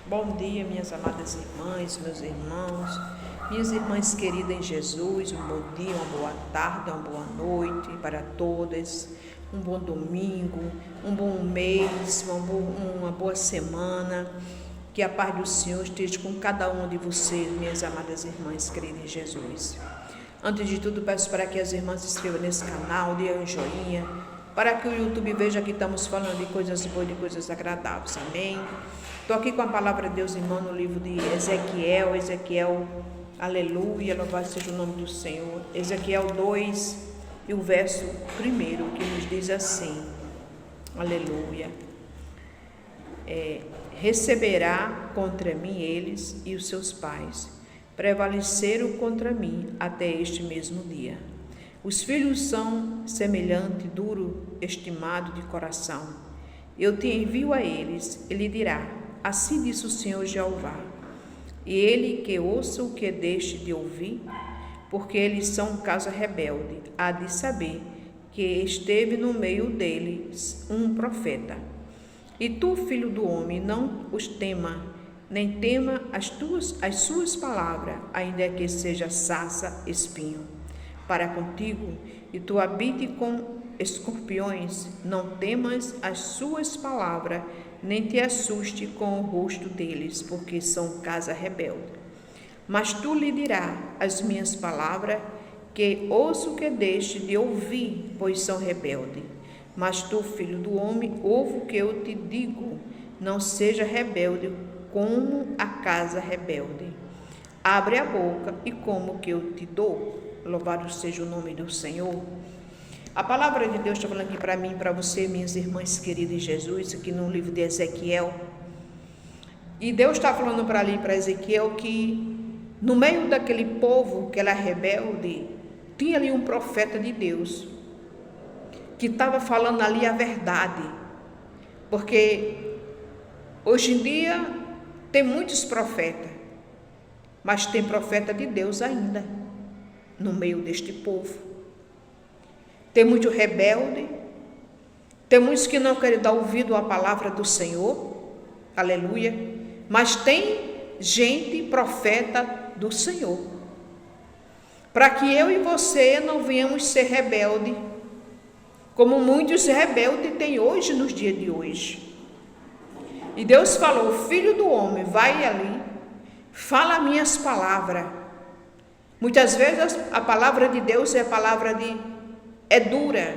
Bom dia, minhas amadas irmãs, meus irmãos, minhas irmãs queridas em Jesus. Um bom dia, uma boa tarde, uma boa noite para todas. Um bom domingo, um bom mês, uma boa semana. Que a paz do Senhor esteja com cada uma de vocês, minhas amadas irmãs queridas em Jesus. Antes de tudo, peço para que as irmãs se inscrevam nesse canal, dê um joinha, para que o YouTube veja que estamos falando de coisas boas, de coisas agradáveis. Amém? Estou aqui com a palavra de Deus, irmão, no livro de Ezequiel, aleluia, louvado seja o nome do Senhor. Ezequiel 2 e o verso 1, que nos diz assim, aleluia. Receberá contra mim eles e os seus pais, prevaleceram contra mim até este mesmo dia. Os filhos são semelhante duro estimado de coração. Eu te envio a eles, ele dirá, assim diz o Senhor Jeová. E ele que ouça o que deixe de ouvir, porque eles são casa rebelde, há de saber que esteve no meio deles um profeta. E tu, filho do homem, não os tema, nem tema as suas palavras, ainda que seja sarça, espinho, para contigo, e tu habite com escorpiões, não temas as suas palavras, nem te assuste com o rosto deles, porque são casa rebelde. Mas tu lhe dirás as minhas palavras, que ouço que deixe de ouvir, pois são rebeldes. Mas tu, filho do homem, ouve o que eu te digo, não seja rebelde como a casa rebelde. Abre a boca e como o que eu te dou. Louvado seja o nome do Senhor. A palavra de Deus está falando aqui para mim, para você, minhas irmãs queridas em Jesus, aqui no livro de Ezequiel. E Deus está falando para ali, para Ezequiel, que no meio daquele povo que era rebelde, tinha ali um profeta de Deus, que estava falando ali a verdade. Porque hoje em dia tem muitos profetas, mas tem profeta de Deus ainda no meio deste povo. Tem muito rebelde, tem muitos que não querem dar ouvido à palavra do Senhor, aleluia, mas tem gente profeta do Senhor, para que eu e você não venhamos ser rebelde, como muitos rebeldes tem hoje, nos dias de hoje. E Deus falou, filho do homem, vai ali, fala minhas palavras. Muitas vezes a palavra de Deus é dura,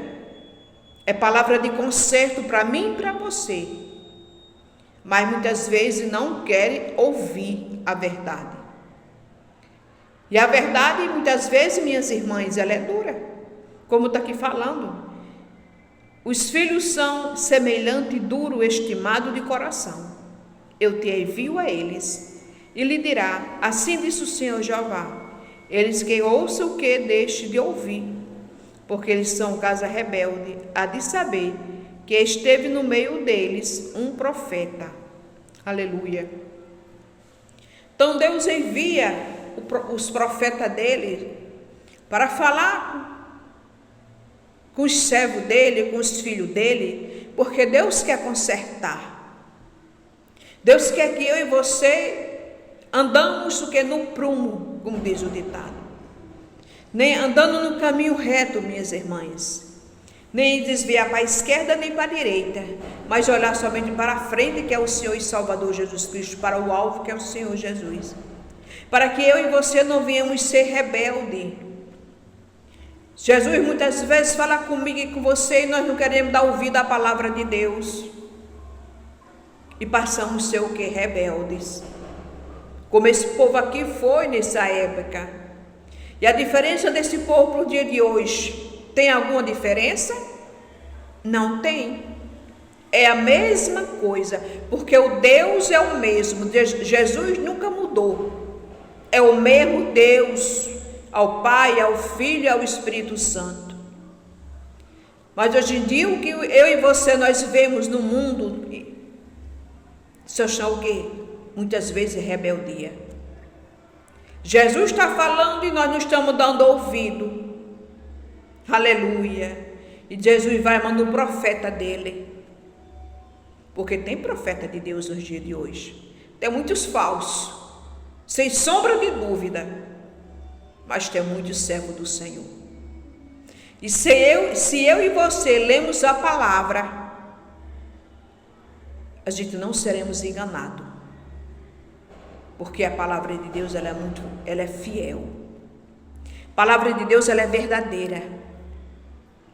é palavra de conserto para mim e para você, mas muitas vezes não querem ouvir a verdade. E a verdade, muitas vezes, minhas irmãs, ela é dura, como está aqui falando. Os filhos são semelhante duro estimado de coração. Eu te envio a eles, e lhe dirá, assim diz o Senhor Jeová, eles que ouçam o que deixe de ouvir, porque eles são casa rebelde, há de saber que esteve no meio deles um profeta. Aleluia. Então Deus envia os profetas dele para falar com os servos dele, com os filhos dele, porque Deus quer consertar. Deus quer que eu e você andamos o que no prumo, como diz o ditado. Nem andando no caminho reto, minhas irmãs, nem desviar para a esquerda nem para a direita, mas olhar somente para a frente, que é o Senhor e Salvador Jesus Cristo, para o alvo, que é o Senhor Jesus, para que eu e você não venhamos ser rebelde. Jesus muitas vezes fala comigo e com você, e nós não queremos dar ouvido à palavra de Deus, e passamos a ser o que? Rebeldes, como esse povo aqui foi nessa época. E a diferença desse povo para o dia de hoje, tem alguma diferença? Não tem. É a mesma coisa, porque o Deus é o mesmo, Jesus nunca mudou. É o mesmo Deus, ao Pai, ao Filho e ao Espírito Santo. Mas hoje em dia, o que eu e você nós vemos no mundo, isso chama o quê? Muitas vezes rebeldia. Jesus está falando e nós não estamos dando ouvido. Aleluia. E Jesus vai mandar o profeta dele. Porque tem profeta de Deus nos dias de hoje. Tem muitos falsos, sem sombra de dúvida, mas tem muitos servos do Senhor. E se eu e você lemos a palavra, a gente não seremos enganados, porque a palavra de Deus ela é fiel. A palavra de Deus ela é verdadeira,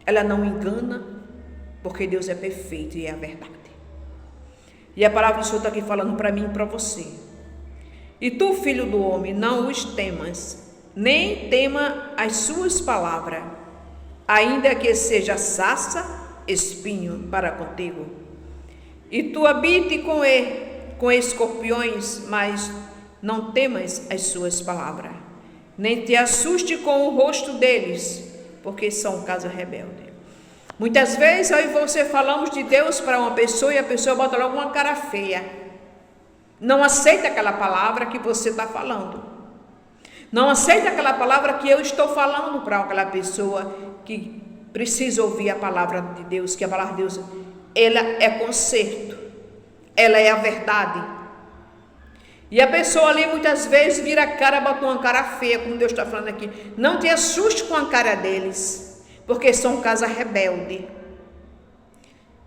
ela não engana, porque Deus é perfeito e é a verdade. E a palavra do Senhor está aqui falando para mim e para você. E tu, filho do homem, não os temas, nem tema as suas palavras, ainda que seja sarça, espinho para contigo. E tu habite com escorpiões, mas não temas as suas palavras, nem te assuste com o rosto deles, porque são casa rebelde. Muitas vezes eu e você falamos de Deus para uma pessoa e a pessoa bota logo uma cara feia. Não aceita aquela palavra que você está falando. Não aceita aquela palavra que eu estou falando para aquela pessoa que precisa ouvir a palavra de Deus, que a palavra de Deus, ela é conserto, ela é a verdade. E a pessoa ali muitas vezes vira a cara, bota uma cara feia, como Deus está falando aqui. Não te assuste com a cara deles, porque são casa rebelde.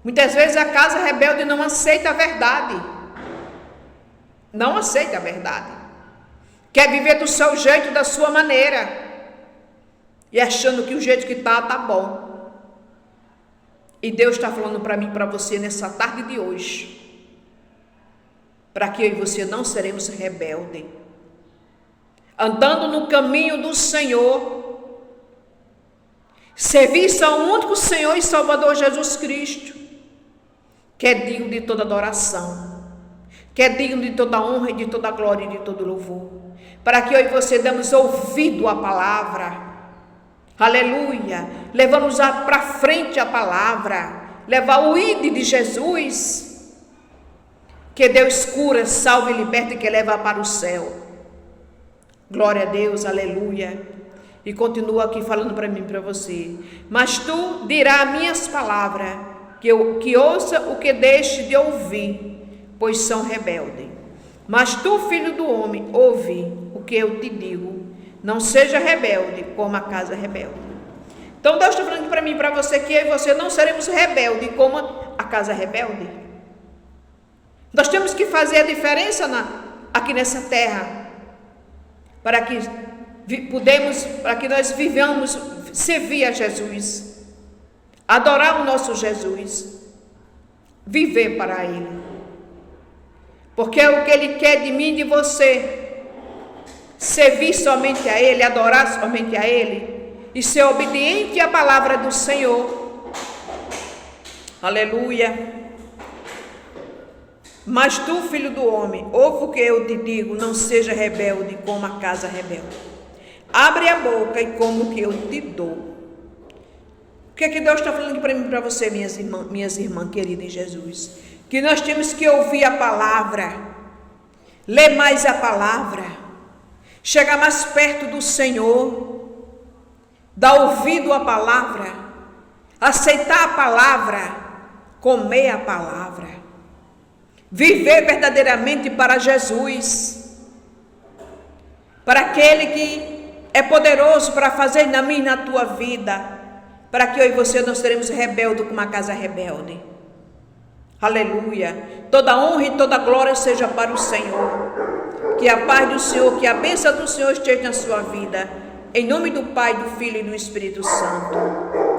Muitas vezes a casa rebelde não aceita a verdade. Não aceita a verdade. Quer viver do seu jeito, da sua maneira. E achando que o jeito que está bom. E Deus está falando para mim e para você nessa tarde de hoje. Para que eu e você não seremos rebeldes. Andando no caminho do Senhor. Serviço ao único Senhor e Salvador Jesus Cristo, que é digno de toda adoração, que é digno de toda honra e de toda glória e de todo louvor, para que eu e você demos ouvido à palavra, aleluia, levamos para frente a palavra, levar o ide de Jesus, que Deus cura, salve e liberta e que leva para o céu. Glória a Deus, aleluia. E continua aqui falando para mim e para você. Mas tu dirás minhas palavras, que ouça o que deixe de ouvir, pois são rebeldes. Mas tu, filho do homem, ouve o que eu te digo. Não seja rebelde como a casa rebelde. Então Deus está falando para mim e para você que eu e você não seremos rebeldes como a casa rebelde. Nós temos que fazer a diferença aqui nessa terra, para que nós vivamos, servir a Jesus, adorar o nosso Jesus, viver para Ele, porque é o que Ele quer de mim e de você, servir somente a Ele, adorar somente a Ele, e ser obediente à palavra do Senhor, aleluia. Mas tu, filho do homem, ouve o que eu te digo, não seja rebelde como a casa rebelde. Abre a boca e come o que eu te dou. O que é que Deus está falando para mim e para você, minhas irmãs queridas em Jesus? Que nós temos que ouvir a palavra, ler mais a palavra, chegar mais perto do Senhor, dar ouvido à palavra, aceitar a palavra, comer a palavra, viver verdadeiramente para Jesus, para aquele que é poderoso para fazer na minha e na tua vida, para que eu e você não seremos rebeldes como uma casa rebelde. Aleluia. Toda honra e toda glória seja para o Senhor. Que a paz do Senhor, que a bênção do Senhor esteja na sua vida. Em nome do Pai, do Filho e do Espírito Santo.